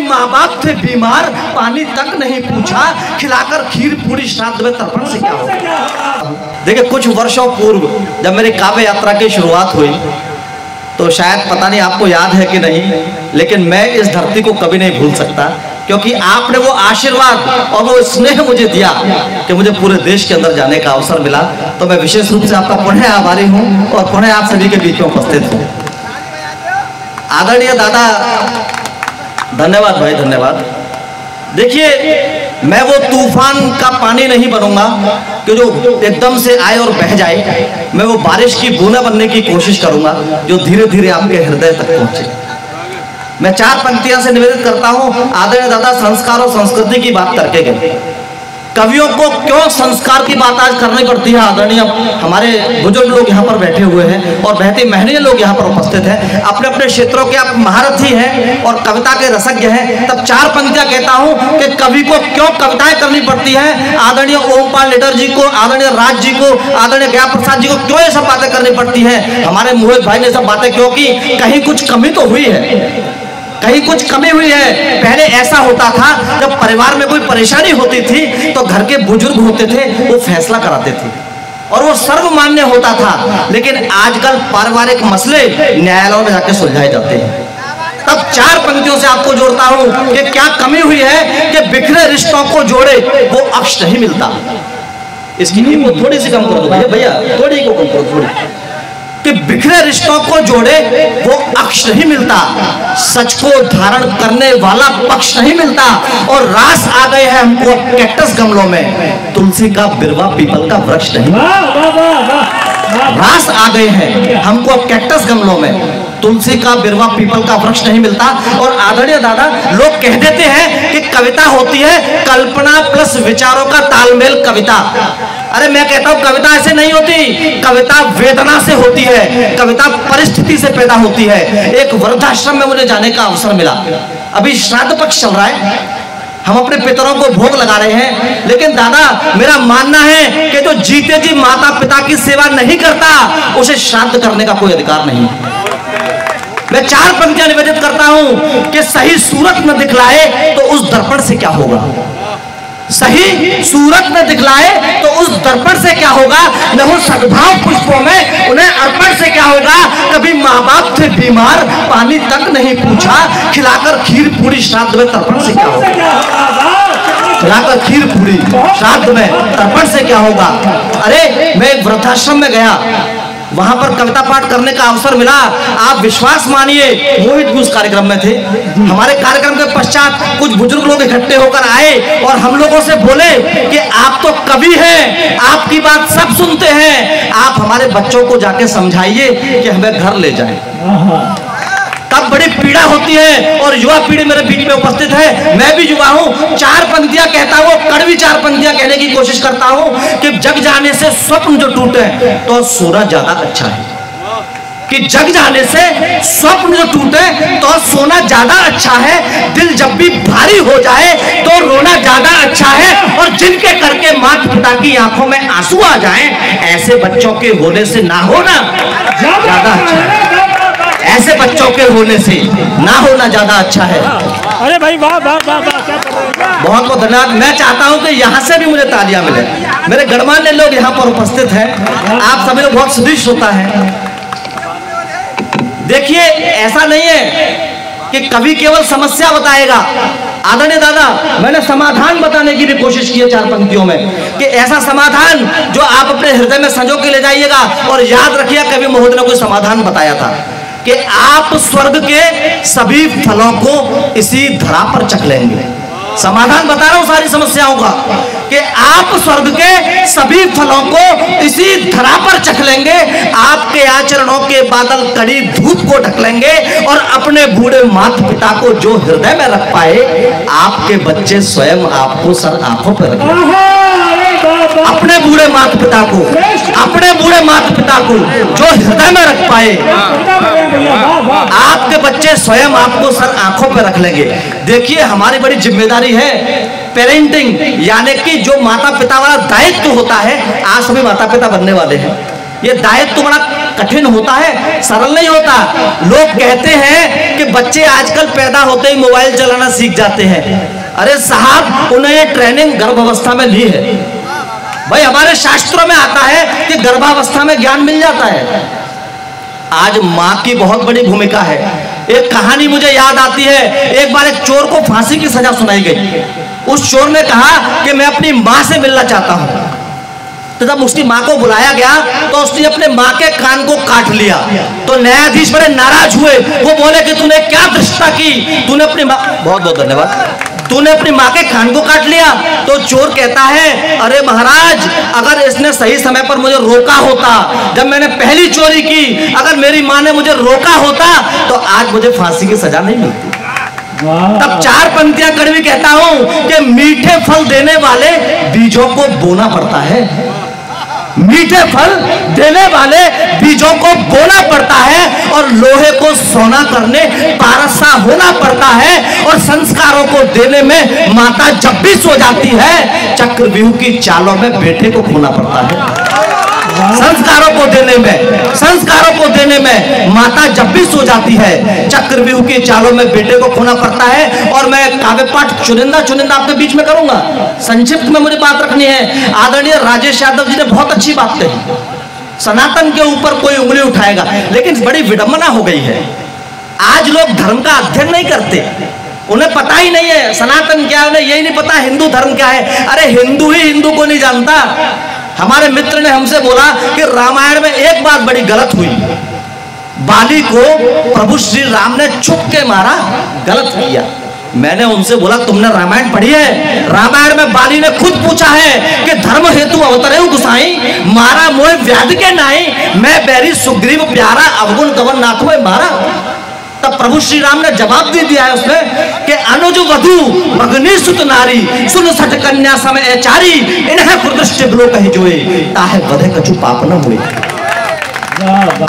माँ बाप थे बीमार, पानी तक नहीं पूछा, खिलाकर खीर पूरी श्राद्ध में तर्पण से क्या होगा। देखिए, कुछ वर्षों पूर्व जब मेरी काव्य यात्रा की शुरुआत हुई तो शायद पता नहीं आपको याद है कि नहीं, लेकिन मैं इस धरती को कभी नहीं भूल सकता, क्योंकि आपने वो आशीर्वाद और वो स्नेह मुझे दिया कि मुझे पूरे देश के अंदर जाने का अवसर मिला। तो मैं विशेष रूप से आपका पुनः आभारी हूँ और पुनः आप सभी के बीच में उपस्थित हूँ। आदरणीय दादा, धन्यवाद भाई, धन्यवाद। देखिए, मैं वो तूफान का पानी नहीं बनूंगा कि जो एकदम से आए और बह जाए। मैं वो बारिश की बूंदा बनने की कोशिश करूंगा जो धीरे धीरे आपके हृदय तक पहुंचे। मैं 4 पंक्तियां से निवेदित करता हूं। आदरणीय दादा संस्कार और संस्कृति की बात करके गए। कवियों को क्यों संस्कार की बात आज करनी पड़ती है? आदरणीय हमारे बुजुर्ग लोग यहाँ पर बैठे हुए हैं और बहुत ही महनीय लोग यहाँ पर उपस्थित हैं, अपने अपने क्षेत्रों के आप महारथी हैं और कविता के रसज्ञ हैं। तब 4 पंक्तियां कहता हूँ कि कवि को क्यों कविताएं करनी पड़ती है। आदरणीय ओमपाल लेटर जी को, आदरणीय राज जी को, आदरणीय गया प्रसाद जी को क्यों ये सब बातें करनी पड़ती है। हमारे मोहित भाई ने सब बातें क्यों की? कहीं कुछ कमी तो हुई है, कहीं कुछ कमी हुई है। पहले ऐसा होता था, जब परिवार में कोई परेशानी होती थी तो घर के बुजुर्ग होते थे, वो फैसला कराते थे और वो सर्वमान्य होता था। लेकिन आजकल पारिवारिक मसले न्यायालयों में जाके सुलझाए जाते हैं। तब 4 पंक्तियों से आपको जोड़ता हूं कि क्या कमी हुई है कि बिखरे रिश्तों को जोड़े वो अक्ष नहीं मिलता। इसकी वो थोड़ी सी कम कर दो भैया, थोड़ी को कम करो, थोड़ी कि बिखरे रिश्तों को जोड़े वो अक्ष नहीं मिलता, सच को धारण करने वाला पक्ष नहीं मिलता। और रास आ गए हैं हमको कैक्टस गमलों में, तुलसी का बिरवा पीपल का वृक्ष नहीं। रास आ गए हैं हमको अब कैक्टस गमलों में, तुलसी का बिरवा पीपल का वृक्ष नहीं मिलता। और आदरणीय दादा, लोग कह देते हैं कि कविता होती है कल्पना प्लस विचारों का तालमेल कविता। अरे मैं कहता हूं कविता ऐसे नहीं होती, कविता वेदना से होती है, कविता परिस्थिति से पैदा होती है। एक वृद्धाश्रम में मुझे जाने का अवसर मिला। अभी श्राद्ध पक्ष चल रहा है, हम अपने पितरों को भोग लगा रहे हैं, लेकिन दादा मेरा मानना है कि जो जीते जी माता पिता की सेवा नहीं करता उसे श्राद्ध करने का कोई अधिकार नहीं। मैं 4 पंक्तियां निवेदित करता हूं कि सही सूरत न दिखलाए तो उस दर्पण से क्या होगा। सही सूरत में दिखलाए तो उस दर्पण से क्या होगा। न हो सद्भाव पुष्पों में उन्हें अर्पण से क्या होगा। कभी माँ बाप थे बीमार, पानी तक नहीं पूछा, खिलाकर खीर पूरी श्राद्ध में तर्पण से क्या होगा। खिलाकर खीर पूरी श्राद्ध में तर्पण से क्या होगा। अरे मैं एक वृद्धाश्रम में गया, वहां पर कविता पाठ करने का अवसर मिला। आप विश्वास मानिए, मोहित भी उस कार्यक्रम में थे। हमारे कार्यक्रम के पश्चात कुछ बुजुर्ग लोग इकट्ठे होकर आए और हम लोगों से बोले कि आप तो कवि हैं, आपकी बात सब सुनते हैं, आप हमारे बच्चों को जाके समझाइए कि हमें घर ले जाएं। तब बड़ी पीड़ा होती है और युवा पीढ़ी मेरे बीच में उपस्थित है, मैं भी युवा हूं। 4 पंक्तियां कहता हूं, कड़वी 4 पंक्तियां कहने की कोशिश करता हूं कि जग जाने से स्वप्न जो टूटे तो सोना ज्यादा अच्छा है। कि जग जाने से स्वप्न जो टूटे तो सोना ज्यादा अच्छा है। दिल जब भी भारी हो जाए तो रोना ज्यादा अच्छा है। और जिनके करके माता पिता की आंखों में आंसू आ जाए, ऐसे बच्चों के होने से ना होना ज्यादा अच्छा है। ऐसे बच्चों के होने से ना होना ज्यादा अच्छा है। अरे भाई वाह वाह वाह वाह, क्या कर रहे हैं। बहुत बहुत धन्यवाद। मैं चाहता हूं कि यहाँ से भी मुझे तालियां मिले। मेरे गणमान्य लोग यहाँ पर उपस्थित हैं, आप सभी लोग बहुत सुदृढ़ होता है। देखिए, ऐसा नहीं है कि कवि केवल समस्या बताएगा। आदरणीय दादा, मैंने समाधान बताने की भी कोशिश की है 4 पंक्तियों में, कि ऐसा समाधान जो आप अपने हृदय में संजो के ले जाइएगा। और याद रखिए, कवि महोदय ने कोई समाधान बताया था कि आप स्वर्ग के सभी फलों को इसी धरा पर चख लेंगे। समाधान बता रहा हूं सारी समस्याओं का, कि आप स्वर्ग के सभी फलों को इसी धरा पर चख लेंगे। आपके आचरणों के बादल कड़ी धूप को ढक लेंगे और अपने बूढ़े माता पिता को जो हृदय में रख पाए, आपके बच्चे स्वयं आपको सर आंखों पर रखेंगे। अपने बूढ़े माता पिता को, अपने बूढ़े माता पिता को जो हृदय में रख पाए, आपके बच्चे स्वयं आपको सर आंखों पर रख लेंगे। देखिए, हमारी बड़ी जिम्मेदारी है पेरेंटिंग, यानी कि जो माता पिता वाला दायित्व होता है। आज सभी माता पिता बनने वाले हैं, ये दायित्व तो बड़ा कठिन होता है, सरल नहीं होता। लोग कहते हैं कि बच्चे आजकल पैदा होते ही मोबाइल चलाना सीख जाते हैं। अरे साहब, उन्हें ये ट्रेनिंग गर्भावस्था में ली है। भाई हमारे शास्त्रों में आता है कि गर्भावस्था में ज्ञान मिल जाता है। आज माँ की बहुत बड़ी भूमिका है। एक कहानी मुझे याद आती है, एक बार एक चोर को फांसी की सजा सुनाई गई। उस चोर ने कहा कि मैं अपनी माँ से मिलना चाहता हूँ। तो जब उसकी माँ को बुलाया गया तो उसने अपने माँ के कान को काट लिया। तो न्यायाधीश बड़े नाराज हुए। वो बोले कि तूने क्या दृष्टता की, तूने अपनी माँ, बहुत बहुत धन्यवाद, तूने अपनी माँ के कान को काट लिया। तो चोर कहता है, अरे महाराज, अगर इसने सही समय पर मुझे रोका होता, जब मैंने पहली चोरी की, अगर मेरी माँ ने मुझे रोका होता तो आज मुझे फांसी की सजा नहीं मिलती। तब 4 पंक्तियां कड़वी कहता हूं कि मीठे फल देने वाले बीजों को बोना पड़ता है। मीठे फल देने वाले बीजों को बोना पड़ता है और लोहे को सोना करने पारसा होना पड़ता है। और संस्कारों को देने में माता जब भी सो जाती है, चक्रव्यूह की चालों में बेटे को खोना पड़ता है। संस्कारों को देने में माता जब भी सो जाती है, चक्रव्यूह की चालों में बेटे को खोना पड़ता है। और मैं काव्य पाठ चुनिंदा आपके बीच में करूंगा, संक्षिप्त में मुझे बात रखनी है। आदरणीय राजेश यादव जी ने बहुत अच्छी बात कही, सनातन के ऊपर कोई उंगली उठाएगा, लेकिन बड़ी विडंबना हो गई है। आज लोग धर्म का अध्ययन नहीं करते, उन्हें पता ही नहीं है सनातन क्या है, उन्हें यही नहीं पता हिंदू धर्म क्या है। अरे हिंदू ही हिंदू को नहीं जानता। हमारे मित्र ने हमसे बोला कि रामायण में एक बात बड़ी गलत हुई, बाली को प्रभु श्री राम ने छुप के मारा, गलत किया। मैंने उनसे बोला, तुमने रामायण पढ़ी है? रामायण में बाली ने खुद पूछा है कि धर्म हेतु अवतरे गुसाई, मारा मोह व्याध के नाई, मैं बैरी सुग्रीव प्यारा, अवगुण कवन नाथ में मारा। तब प्रभु श्री राम ने जवाब दे दिया है उसमें कि अनुज वधु मगनी सुत नारी, सुन सठ कन्या समय एचारी, इन्हें कुदृष्टि ब्लो कही जोए, ताहे वधे कछु पाप न हुए।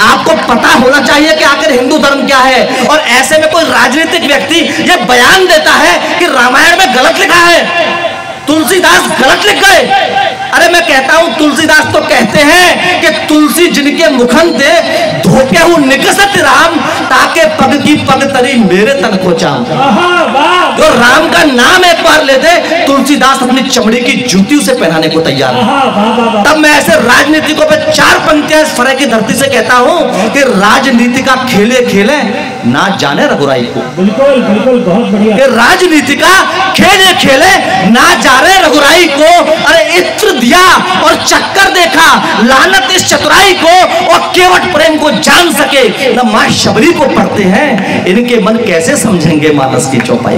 आपको पता होना चाहिए कि आखिर हिंदू धर्म क्या है। और ऐसे में कोई राजनीतिक व्यक्ति ये बयान देता है कि रामायण में गलत लिखा है, तुलसीदास गलत लिख गए। अरे मैं कहता हूं, तुलसीदास तो कहते हैं कि तुलसी जिनके मुखन दे धोके हूं निकसत राम, ताके पग की पग तरी मेरे तन को चाम। जो राम का नाम एक बार ले दे, तुलसीदास अपनी चमड़ी की जूती उसे पहनाने को तैयार है। तब मैं ऐसे राजनीतिकों पे 4 पंक्तियां इस फरे की धरती से कहता हूं कि राजनीति का खेले खेले ना जाने रघुराई को। बिल्कुल बिल्कुल, बहुत बढ़िया। राजनीति का खेले खेले ना जाने रघुराई को। अरे इत्र दिया और चक्कर देखा, लानत इस चतुराई को, और केवट प्रेम को जान सके न मां शबरी को पढ़ते हैं। इनके मन कैसे समझेंगे मानस की चौपाई,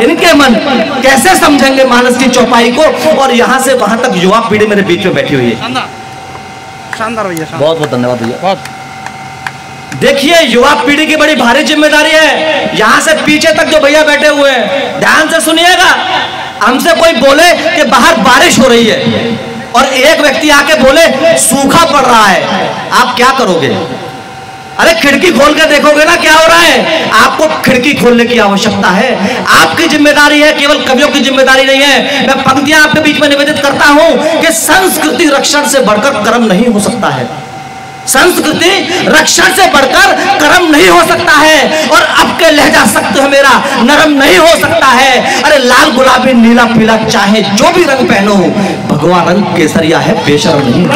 इनके मन कैसे समझेंगे मानस की चौपाई को। और यहां से वहां तक युवा पीढ़ी मेरे बीच में बैठी हुई है। शानदार भैया, बहुत बहुत धन्यवाद भैया। बहुत देखिए, युवा पीढ़ी की बड़ी भारी जिम्मेदारी है। यहां से पीछे तक जो भैया बैठे हुए हैं, ध्यान से सुनिएगा। हमसे कोई बोले कि बाहर बारिश हो रही है और एक व्यक्ति आके बोले सूखा पड़ रहा है, आप क्या करोगे? अरे खिड़की खोल के देखोगे ना क्या हो रहा है। आपको खिड़की खोलने की आवश्यकता है, आपकी जिम्मेदारी है, केवल कवियों की जिम्मेदारी नहीं है। मैं पंक्तियां आपके बीच में निवेदित करता हूं कि संस्कृति रक्षण से बढ़कर कर्म नहीं हो सकता है। संस्कृति रक्षण से बढ़कर कर्म नहीं हो सकता है। और अब के लहजा सख्त है मेरा, नरम नहीं हो सकता है। अरे लाल गुलाबी नीला पीला चाहे जो भी रंग पहनो, भगवा रंग केसरिया है, बेशर्म नहीं।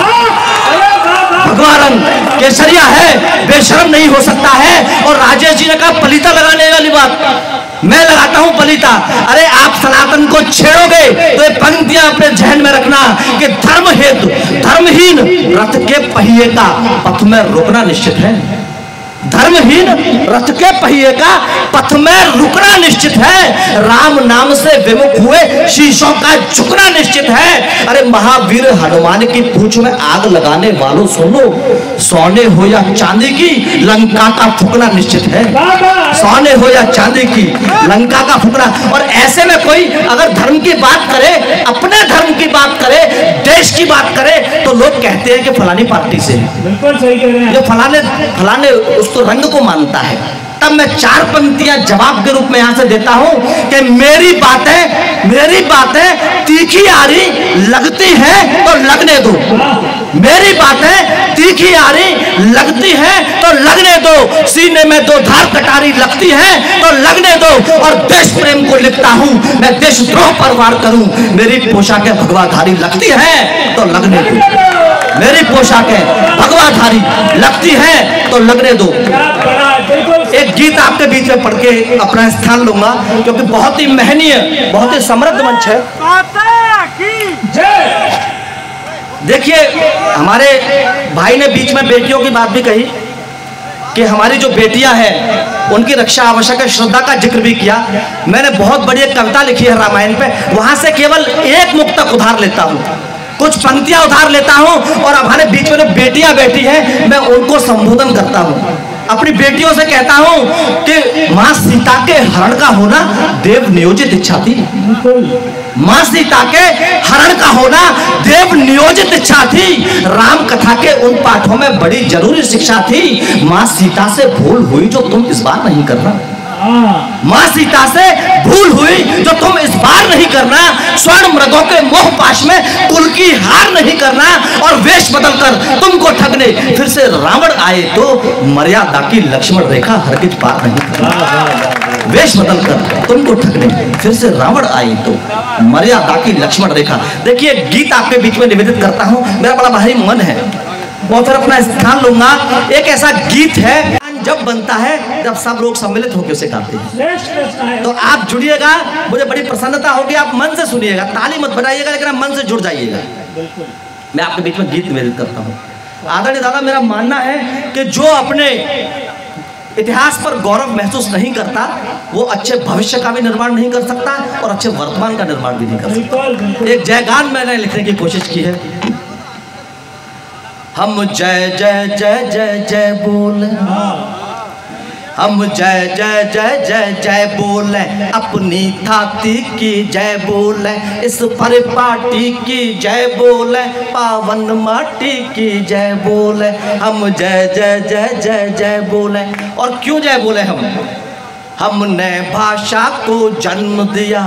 भगवा रंग केसरिया है, बेशर्म नहीं हो सकता है। और राजेश जी ने कहा पलीता लगाने वाली बात, मैं लगाता हूं पलीता। अरे आप सनातन को छेड़ोगे तो ये पंक्तियां अपने जहन में रखना कि धर्म हेतु धर्महीन रथ के पहिए का पथ में रुकना निश्चित है। धर्महीन रथ के पहिए का पथ में रुकना निश्चित है। राम नाम से विमुख हुए शीशों का झुकना निश्चित है। अरे महावीर हनुमान की पूंछ में आग लगाने वालों सुनो, सोने हो या चांदी की लंका का फूकना निश्चित है। सोने हो या चांदी की लंका का फूकना। और ऐसे में कोई अगर धर्म की बात करे, अपने धर्म की बात करे, देश की बात करे, तो लोग कहते हैं कि फलानी पार्टी से, बिल्कुल सही कह रहे हैं, ये फलाने उसको रंग को मानता है। तब मैं 4 पंक्तियां जवाब के रूप में यहां से देता हूं कि मेरी बातें तीखी आरी लगती है तो लगने दो, मेरी बातें तीखी आरी लगती है तो लगने दो, सीने में 2 धार कटारी लगती है तो लगने दो, और देश प्रेम को लिखता हूं मैं देशद्रोह पर वार करूं, मेरी पोशाकें भगवाधारी लगती है तो लगने दो, मेरी पोशाकें भगवाधारी लगती है तो लगने दो। एक गीत आपके बीच में पढ़ के अपना स्थान लूंगा क्योंकि बहुत ही महनीय, बहुत ही समृद्ध मंच है। देखिए, हमारे भाई ने बीच में बेटियों की बात भी कही कि हमारी जो बेटियां हैं उनकी रक्षा आवश्यक है, श्रद्धा का जिक्र भी किया। मैंने बहुत बड़ी एक कविता लिखी है रामायण पे, वहां से केवल एक मुक्तक उधार लेता हूं, कुछ पंक्तियां उधार लेता हूं, और हमारे बीच में जो बेटियां बैठी हैं मैं उनको संबोधन करता हूं। अपनी बेटियों से कहता हूं कि मां सीता के हरण का होना देव नियोजित इच्छा थी, मां सीता के हरण का होना देव नियोजित इच्छा थी, राम कथा के उन पाठों में बड़ी जरूरी शिक्षा थी, मां सीता से भूल हुई जो तुम इस बार नहीं करना, मां सीता से भूल हुई जो तुम इस बार नहीं करना, स्वर्ण मृगों के मोह पाश में कुल की हार नहीं करना, और वेश बदलकर तुमको ठगने फिर से रावण आए तो मर्यादा की लक्ष्मण रेखा हरगिज पार नहीं करना, वेश बदलकर तुमको ठगने फिर से रावण आए तो मर्यादा की लक्ष्मण रेखा। देखिए, गीत आपके बीच में निवेदित करता हूं, मेरा बड़ा भारी मन है, और फिर अपना स्थान लूंगा। एक ऐसा गीत है जब बनता है जब सब लोग सम्मिलित होकर उसे गाते हैं, तो आप जुड़िएगा, मुझे बड़ी प्रसन्नता होगी, आप मन से सुनिएगा, ताली मत बजाइएगा लेकिन आप मन से जुड़ जाइएगा। मैं आपके बीच में गीत निवेदित करता हूँ। आदरणीय दादा, मेरा मानना है कि जो अपने इतिहास पर गौरव महसूस नहीं करता वो अच्छे भविष्य का भी निर्माण नहीं कर सकता और अच्छे वर्तमान का निर्माण भी नहीं कर सकता। एक जयगान मैंने लिखने की कोशिश की है, हम जय जय जय जय जय बोले, हम जय जय जय जय जय बोले, अपनी थाती की जय बोले, इस परिपाटी की जय बोले, पावन माटी की जय बोले, हम जय जय जय जय जय बोले। और क्यों जय बोले हमने भाषा को जन्म दिया,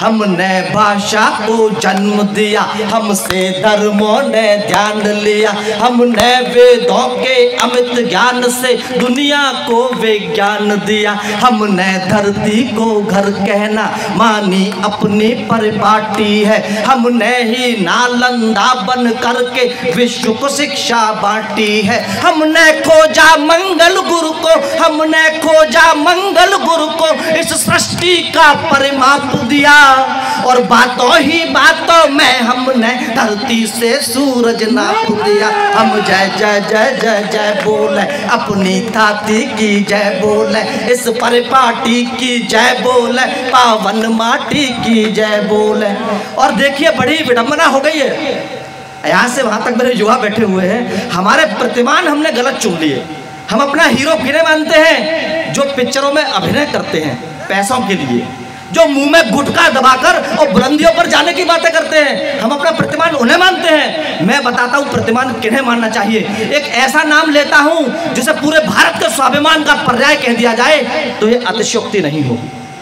हमने भाषा को जन्म दिया, हमसे धर्मों ने ध्यान लिया, हमने वेदों के अमित ज्ञान से दुनिया को विज्ञान दिया, हमने धरती को घर कहना मानी अपनी परिपाटी है, हमने ही नालंदा बन करके विश्व को शिक्षा बांटी है, हमने खोजा मंगल गुरु को, हमने खोजा मंगल गुरु को, इस सृष्टि का परिमाप दिया, और बातों ही बातों में हमने धरती से सूरज नाप दिया, हम जय जय जय जय जय बोले, अपनी थाती की जय बोले, इस परिपाटी की जय बोले, पावन माटी की जय बोले। और देखिए, बड़ी विडंबना हो गई है, यहाँ से वहां तक मेरे युवा बैठे हुए हैं, हमारे प्रतिमान हमने गलत चुन लिए, हम अपना हीरो किन्हें मानते हैं? जो पिक्चरों में अभिनय करते हैं पैसों के लिए, जो मुंह में गुटखा दबाकर और बुलंदियों पर जाने की बातें करते हैं, हम अपना प्रतिमान उन्हें मानते हैं। मैं बताता हूं प्रतिमान किन्हें मानना चाहिए। एक ऐसा नाम लेता हूं जिसे पूरे भारत के स्वाभिमान का पर्याय कह दिया जाए तो ये अतिशयोक्ति नहीं हो।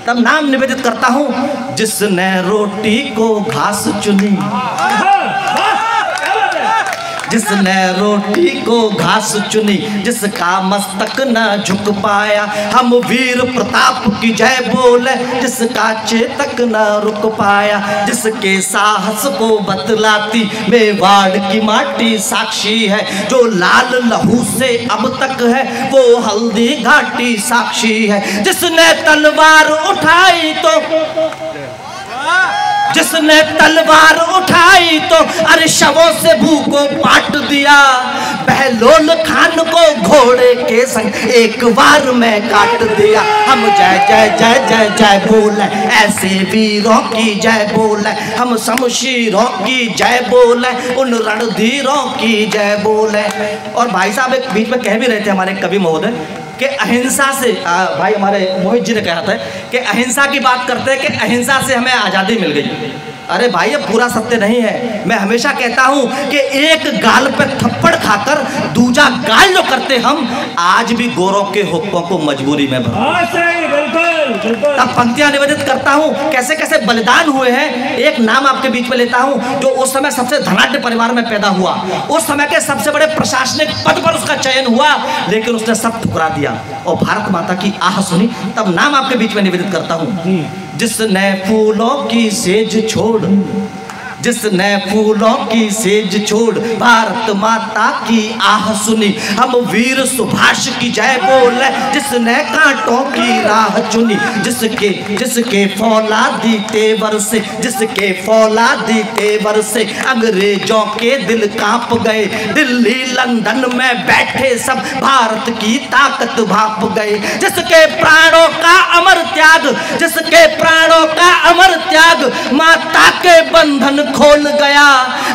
तब नाम निवेदित करता हूं, जिसने रोटी को घास चुनी, जिसने रोटी को घास चुनी, जिसका मस्तक न झुक पाया, हम वीर प्रताप की जय बोले, जिसका चेतक न रुक पाया, जिसके साहस को बतलाती मेवाड़ की माटी साक्षी है, जो लाल लहू से अब तक है वो हल्दी घाटी साक्षी है, जिसने तलवार उठाई तो, जिसने तलवार उठाई तो अरशवों से भूख को पाट दिया, बहलोल खान को घोड़े के संग एक बार में काट दिया, हम जय जय जय जय जय बोले, ऐसे वीरों की जय बोले, हम शमशीरों की जय बोले, उन रणधीरों की जय बोले। और भाई साहब एक बीच में कह भी रहे थे हमारे कवि महोदय कि अहिंसा से, भाई हमारे मोहित जी ने कहा था कि अहिंसा की बात करते हैं कि अहिंसा से हमें आज़ादी मिल गई। अरे भाई ये पूरा सत्य नहीं है। मैं हमेशा कहता हूं कि एक गाल पे थप्पड़ खाकर दूजा गाल जो करते हम, आज भी गोरों के हुक्कों को मजबूरी में तब पंक्तियां निवेदित करता हूं, कैसे कैसे बलिदान हुए हैं। एक नाम आपके बीच में लेता हूं जो उस समय सबसे धनाढ्य परिवार में पैदा हुआ, उस समय के सबसे बड़े प्रशासनिक पद पर उसका चयन हुआ, लेकिन उसने सब ठुकरा दिया और भारत माता की आह सुनी। तब नाम आपके बीच में निवेदित करता हूं। जिसने फूलों की सेज छोड़, जिसने फूलों की सेज छोड़ भारत माता की आह सुनी, हम वीर सुभाष की जय बोले, जिसने कांटों की राह चुनी, जिसके फौलादी तेवर से, जिसके फौलादी तेवर से अंग्रेजों के दिल कांप गए, दिल्ली लंदन में बैठे सब भारत की ताकत भाप गए। जिसके प्राणों का अमर त्याग, जिसके प्राणों का अमर त्याग माता के बंधन खोल गया,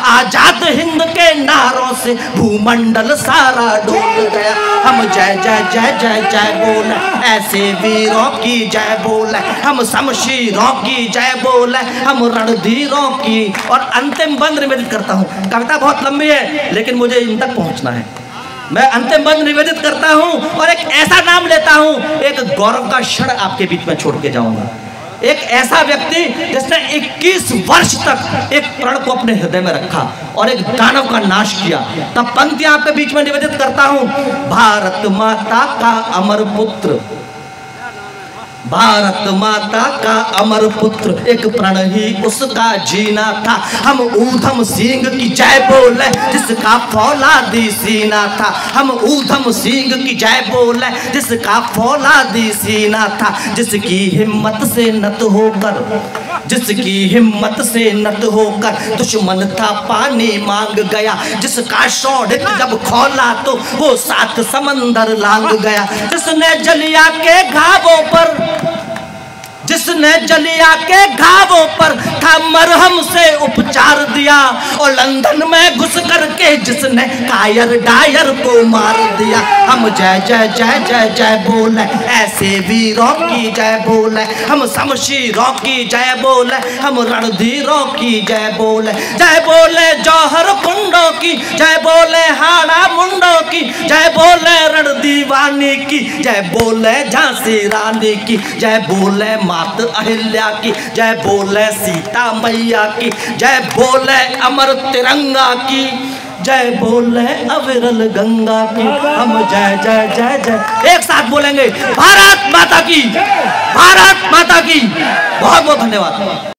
आजाद हिंद के नारों से भूमंडल सारा डोल गया। हम जय जय जय जय जय बोले, ऐसे वीरों की जय बोले, हम शमशीरों की जय बोले, हम रणधीरों की। और अंतिम बंद निवेदित करता हूं। कविता बहुत लंबी है लेकिन मुझे इन तक पहुंचना है। मैं अंतिम बंद निवेदित करता हूं और एक ऐसा नाम लेता हूं, एक गौरव का क्षण आपके बीच में छोड़ के जाऊंगा। एक ऐसा व्यक्ति जिसने 21 वर्ष तक एक प्रण को अपने हृदय में रखा और एक दानव का नाश किया। तब पंक्तियां आपके बीच में निवेदित करता हूं। भारत माता का अमर पुत्र, भारत माता का अमर पुत्र, एक प्रण ही उसका जीना था। हम ऊधम सिंह की जय बोले, जिसका फौलादी सीना था। हम ऊधम सिंह की जय बोले, जिसका फौलादी सीना था। जिसकी हिम्मत से नत होकर, जिसकी हिम्मत से नत होकर दुश्मन था पानी मांग गया। जिसका शौर्य जब खोला तो वो 7 समंदर लांग गया। जिसने जलिया के घावों पर, जिसने जलिया के घावों पर था मरहम से उपचार दिया, और लंदन में घुस करके जिसने कायर डायर को मार दिया। हम जय जय जय जय जय बोले, ऐसे वीरों की जय बोले, हम शमशीरों की जय बोले, हम रणधीरों की जय बोले। जय बोले जौहर कुंडों की, जय बोले हाड़ा मुंडों की, जय बोले रणदीवानी की, जय बोले झांसी रानी की, जय बोले मात अहिल्या की, जय बोले सीता मैया की, जय बोले अमर तिरंगा की, जय बोले अविरल गंगा की। हम जय जय जय जय एक साथ बोलेंगे, भारत माता की, भारत माता की। बहुत बहुत धन्यवाद।